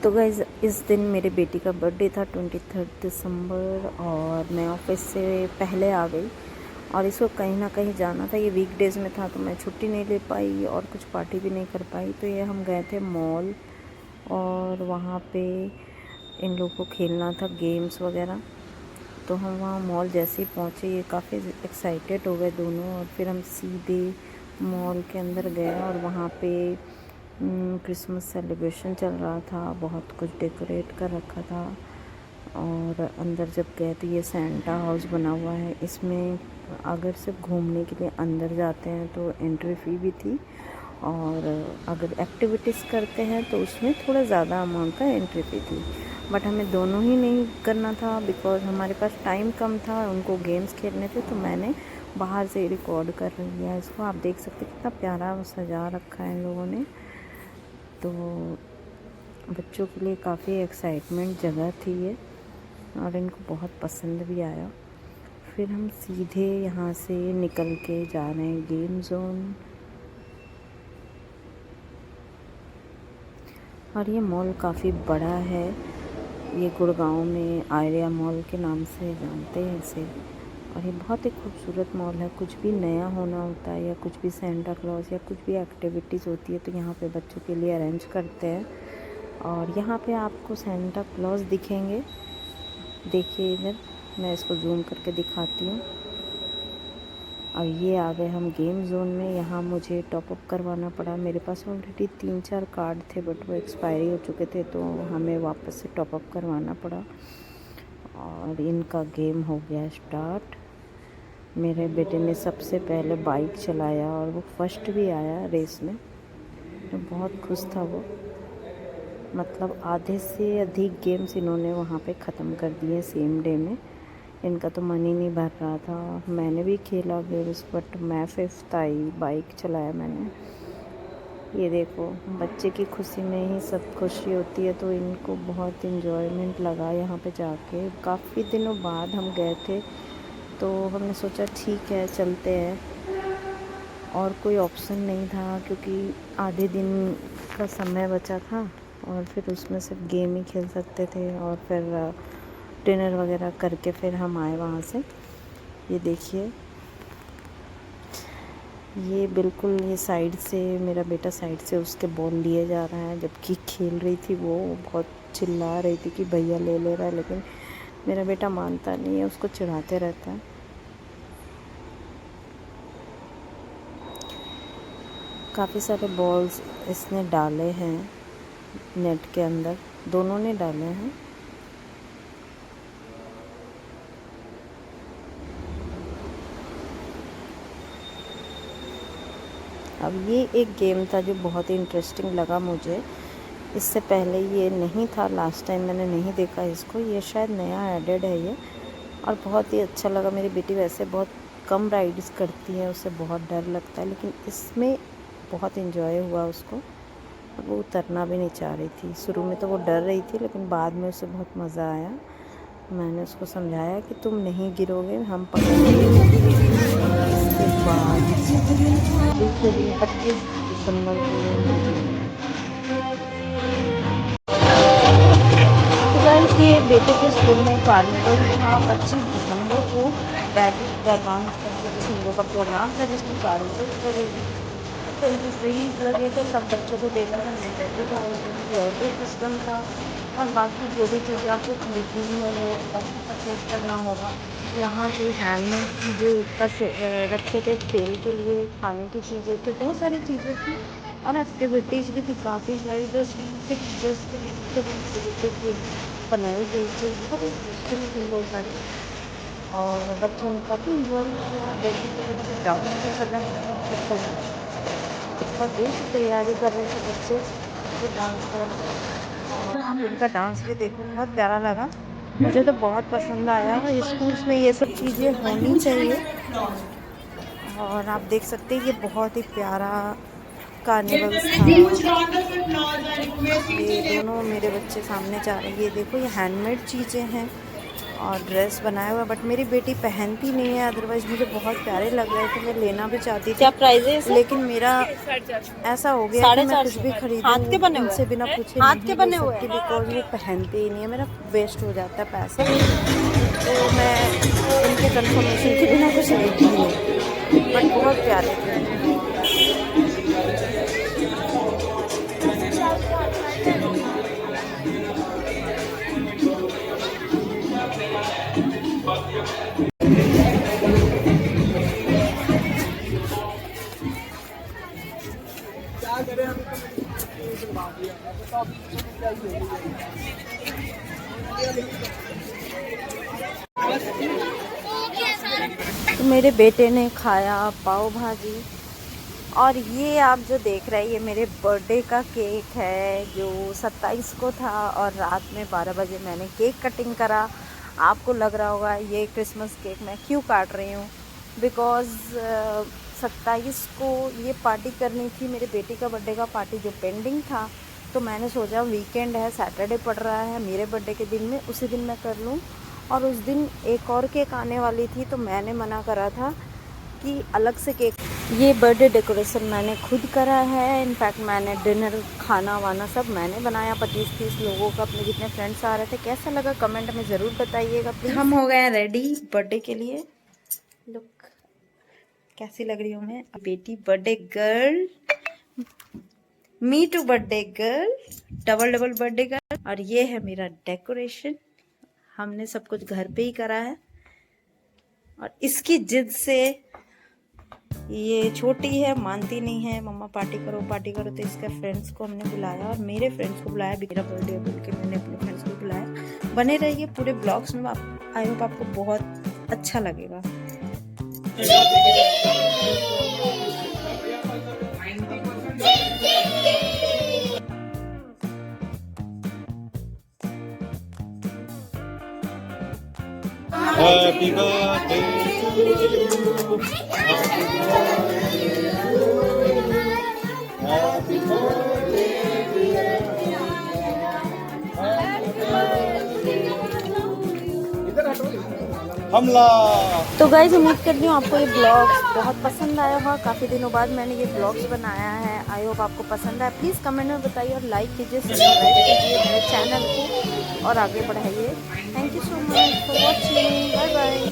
तो गाइज़ इस दिन मेरे बेटी का बर्थडे था 23 दिसंबर और मैं ऑफिस से पहले आ गई और इसको कहीं ना कहीं जाना था। ये वीकडेज़ में था तो मैं छुट्टी नहीं ले पाई और कुछ पार्टी भी नहीं कर पाई। तो ये हम गए थे मॉल और वहाँ पे इन लोगों को खेलना था गेम्स वगैरह। तो हम वहाँ मॉल जैसे ही पहुँचे ये काफ़ी एक्साइटेड हो गए दोनों और फिर हम सीधे मॉल के अंदर गए और वहाँ पे क्रिसमस सेलिब्रेशन चल रहा था। बहुत कुछ डेकोरेट कर रखा था और अंदर जब गए तो ये सेंटा हाउस बना हुआ है। इसमें अगर सिर्फ घूमने के लिए अंदर जाते हैं तो एंट्री फ़ी भी थी और अगर एक्टिविटीज़ करते हैं तो उसमें थोड़ा ज़्यादा अमाउंट का एंट्री फ़ी थी। बट हमें दोनों ही नहीं करना था बिकॉज़ हमारे पास टाइम कम था, उनको गेम्स खेलने थे। तो मैंने बाहर से रिकॉर्ड कर रही है इसको। आप देख सकते कितना प्यारा सजा रखा है इन लोगों ने। तो बच्चों के लिए काफ़ी एक्साइटमेंट जगह थी ये और इनको बहुत पसंद भी आया। फिर हम सीधे यहाँ से निकल के जा रहे हैं गेम जोन। और ये मॉल काफ़ी बड़ा है। ये गुड़गांव में आर्या मॉल के नाम से जानते हैं इसे। और ये बहुत ही खूबसूरत मॉल है। कुछ भी नया होना होता है या कुछ भी सेंटा क्लॉज या कुछ भी एक्टिविटीज़ होती है तो यहाँ पे बच्चों के लिए अरेंज करते हैं। और यहाँ पे आपको सेंटा क्लॉज दिखेंगे। देखिए इधर मैं इसको जूम करके दिखाती हूँ। और ये आ गए हम गेम जोन में। यहाँ मुझे टॉपअप करवाना पड़ा। मेरे पास ऑलरेडी 3-4 कार्ड थे बट वो एक्सपायरी हो चुके थे तो हमें वापस से टॉपअप करवाना पड़ा। और इनका गेम हो गया स्टार्ट। मेरे बेटे ने सबसे पहले बाइक चलाया और वो फर्स्ट भी आया रेस में। तो बहुत खुश था वो। मतलब आधे से अधिक गेम्स इन्होंने वहाँ पे ख़त्म कर दिए सेम डे में। इनका तो मन ही नहीं भर रहा था। मैंने भी खेला गेम्स बट मैं 5th आई। बाइक चलाया मैंने। ये देखो बच्चे की खुशी में ही सब खुशी होती है। तो इनको बहुत इन्जॉयमेंट लगा यहाँ पे जाके। काफ़ी दिनों बाद हम गए थे तो हमने सोचा ठीक है चलते हैं। और कोई ऑप्शन नहीं था क्योंकि आधे दिन का समय बचा था और फिर उसमें सिर्फ गेम ही खेल सकते थे। और फिर डिनर वगैरह करके फिर हम आए वहाँ से। ये देखिए ये बिल्कुल ये साइड से मेरा बेटा साइड से उसके बॉल लिए जा रहा है जबकि खेल रही थी वो बहुत चिल्ला रही थी कि भैया ले ले रहा है। लेकिन मेरा बेटा मानता नहीं है, उसको चिढ़ाते रहता है। काफ़ी सारे बॉल्स इसने डाले हैं नेट के अंदर। दोनों ने डाले हैं। अब ये एक गेम था जो बहुत ही इंटरेस्टिंग लगा मुझे। इससे पहले ये नहीं था, लास्ट टाइम मैंने नहीं देखा इसको। ये शायद नया एडेड है ये और बहुत ही अच्छा लगा। मेरी बेटी वैसे बहुत कम राइड्स करती है, उसे बहुत डर लगता है, लेकिन इसमें बहुत इन्जॉय हुआ उसको। वो उतरना भी नहीं चाह रही थी। शुरू में तो वो डर रही थी लेकिन बाद में उसे बहुत मज़ा आया। मैंने उसको समझाया कि तुम नहीं गिरोगे, हम पकड़ेंगे। इसके बाद दूसरे दिन 25 दिसंबर को ये बेटे के स्कूल में कार्निवल था 25 दिसंबर को। डांस का प्रोग्राम था जिसमें कार्निवल करेगी। तो फ्रीज लगे थे, सब बच्चों को देखा था। सिस्टम था और बाकी जो भी चीज़ें आपको खरीदनी है वो आपको परचेज करना होगा। यहाँ पे हैंडमेड चीज़ें रखे थे सेल के लिए। खाने की चीज़ें थी, बहुत सारी चीज़ें थी और एक्टिविटीज़ भी थी काफ़ी सारी। बनाई गई थी बहुत इंटरेस्टिंग थी वो सारी। और बच्चों ने काफ़ी इंजॉय किया। जैसे डांस भी कर रहे थे और देश की तैयारी कर रहे थे बच्चे तो डांस कर। और उनका डांस भी देखो बहुत प्यारा लगा। मुझे तो बहुत पसंद आया। स्कूल्स में ये सब चीज़ें होनी चाहिए। और आप देख सकते हैं ये बहुत ही प्यारा कार्निवल्स था। ये दोनों मेरे बच्चे सामने जा रहे हैं। ये देखो ये हैंडमेड चीज़ें हैं और ड्रेस बनाया हुआ, बट मेरी बेटी पहनती नहीं है, अदरवाइज़ मुझे बहुत प्यारे लग रहे थे, मैं लेना भी चाहती थी। क्या प्राइस है इसका? लेकिन मेरा ऐसा हो गया कि मैं कुछ भी खरीदूं हाथ के बने हुए उनसे बिना पूछे हाथ नहीं के ले बने हुए सकती, बिकॉज वो पहनते ही नहीं है, मेरा वेस्ट हो जाता है पैसा। तो मैं उनके कंफर्मेशन के बिना कुछ लेती ही नहीं, बट बहुत प्यारे थे। तो मेरे बेटे ने खाया पाव भाजी, और ये आप जो देख रहे हैं ये मेरे बर्थडे का केक है जो 27 को था, और रात में 12 बजे मैंने केक कटिंग करा। आपको लग रहा होगा ये क्रिसमस केक मैं क्यों काट रही हूँ, बिकॉज़ 27 को ये पार्टी करनी थी, मेरे बेटे का बर्थडे का पार्टी जो पेंडिंग था। तो मैंने सोचा वीकेंड है, सैटरडे पड़ रहा है मेरे बर्थडे के दिन में, उसी दिन मैं कर लूँ। और उस दिन एक और केक आने वाली थी, तो मैंने मना करा था कि अलग से केक। ये बर्थडे डेकोरेशन मैंने खुद करा है, इनफैक्ट मैंने डिनर खाना वाना सब मैंने बनाया। 25-30 लोगों का, अपने जितने फ्रेंड्स आ रहे थे। कैसा लगा कमेंट में ज़रूर बताइएगा प्लीज़। हम हो गए रेडी बर्थडे के लिए। लुक कैसी लग रही हूँ मैं, बेटी birthday girl, me too birthday girl, double birthday girl. और ये है मेरा डेकोरेशन, हमने सब कुछ घर पे ही करा है। और इसकी जिद से, ये छोटी है, मानती नहीं है, मम्मा पार्टी करो पार्टी करो, तो इसके फ्रेंड्स को हमने बुलाया और मेरे फ्रेंड्स को बुलाया, मेरा बर्थडे बोल के मैंने अपने फ्रेंड्स को बुलाया। बने रहिए पूरे ब्लॉग्स में, आई होप आपको बहुत अच्छा लगेगा। Happy birthday to you. Happy birthday to you. Happy birthday dear हमला। तो गाइज उम्मीद करती हूँ आपको ये ब्लॉग्स बहुत पसंद आया होगा। काफ़ी दिनों बाद मैंने ये ब्लॉग्स बनाया है, आई होप आपको पसंद आया। प्लीज़ कमेंट में बताइए और लाइक कीजिए, सब्सक्राइब कीजिए मेरे चैनल को और आगे बढ़ाइए। Thank you so much for watching, bye bye.